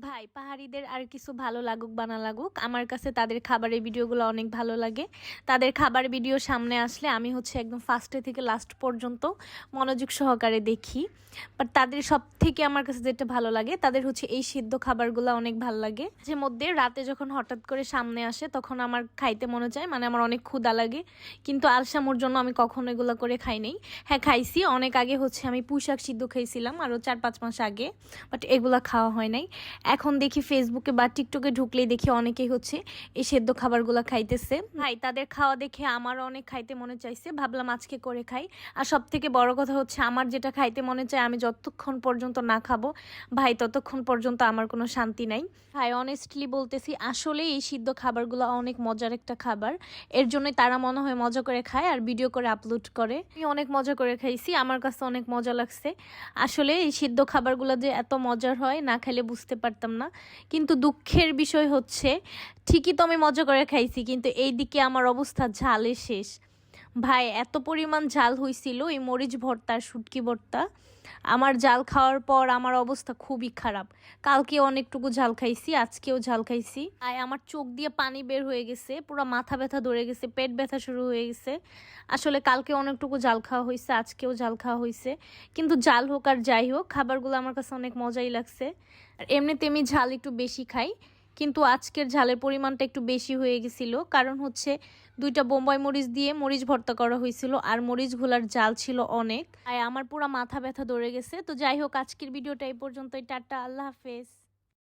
ভাই পাহাড়িদের আর কিছু ভালো লাগুক বা না লাগুক, আমার কাছে তাদের খাবারের ভিডিওগুলো অনেক ভালো লাগে। তাদের খাবার ভিডিও সামনে আসলে আমি একদম ফার্স্টে থেকে লাস্ট পর্যন্ত মনোযোগ সহকারে দেখি। বাট তাদের সব থেকে আমার কাছে যেটা ভালো লাগে তাদের এই সিদ্ধ খাবারগুলো অনেক ভালো লাগে। যে মধ্যে রাতে যখন হঠাৎ করে সামনে আসে তখন আমার খাইতে মনে চায়, মানে আমার অনেক ক্ষুধা লাগে, কিন্তু আলসামুর জন্য আমি কখনো এগুলো করে খাই নাই। হ্যাঁ খাইছি অনেক আগে, আমি পুঁইশাক সিদ্ধ খাইছিলাম আরও 4-5 মাস আগে, বাট এগুলা খাওয়া হয় নাই। এখন দেখি ফেসবুকে বা টিকটকে ঢুকলেই দেখি অনেকেই এই সেদ্ধ খাবারগুলো খাইতেছে। ভাই তাদের খাওয়া দেখে আমারও অনেক খাইতে মনে চাইছে, ভাবলাম আজকে করে খাই। আর সব থেকে বড় কথা আমার যেটা খাইতে মনে চায় আমি যতক্ষণ পর্যন্ত না খাবো ভাই ততক্ষণ পর্যন্ত আমার কোনো শান্তি নাই। ভাই অনেস্টলি বলতেছি, আসলে এই সিদ্ধ খাবারগুলো অনেক মজার একটা খাবার, এর জন্যই তারা মনে হয় মজা করে খায় আর ভিডিও করে আপলোড করে। আমি অনেক মজা করে খাইছি, আমার কাছে অনেক মজা লাগছে। আসলে এই সিদ্ধ খাবারগুলো যে এত মজার হয় না খাইলে বুঝতে পারতাম না। কিন্তু দুঃখের বিষয় ঠিকই তো আমি মজা করে খাইছি, কিন্তু এই দিকে আমার অবস্থা ঝালে শেষ। ভাই এত পরিমাণ ঝাল হয়েছিল এই মরিচ ভর্তা আর শুটকি ভর্তা, আমার জাল খাওয়ার পর আমার অবস্থা খুবই খারাপ। কালকে অনেকটুকু ঝাল খাইছি, আজকেও ঝাল খাইছি। আর আমার চোখ দিয়ে পানি বের হয়ে গেছে, পুরো মাথা ব্যথা ধরে গেছে, পেট ব্যথা শুরু হয়ে গেছে। আসলে কালকে অনেকটুকু জাল খাওয়া হয়েছে, আজকেও জাল খাওয়া হয়েছে। কিন্তু জাল হোক আর যাই হোক, খাবারগুলো আমার কাছে অনেক মজাই লাগছে। আর এমনিতে আমি ঝাল একটু বেশি খাই, কিন্তু আজকের ঝালের পরিমাণটা একটু বেশি হয়ে গেছিল, কারণ 2টা বোম্বাই মরিচ দিয়ে মরিচ ভর্তা করা হয়েছিল আর মরিচগুলার জাল ছিল অনেক। আর আমার পুরো মাথা ব্যথা ধরে গেছে। তো যাই হোক, আজকের ভিডিওটা এই পর্যন্তই। টাটা, আল্লাহ হাফেজ।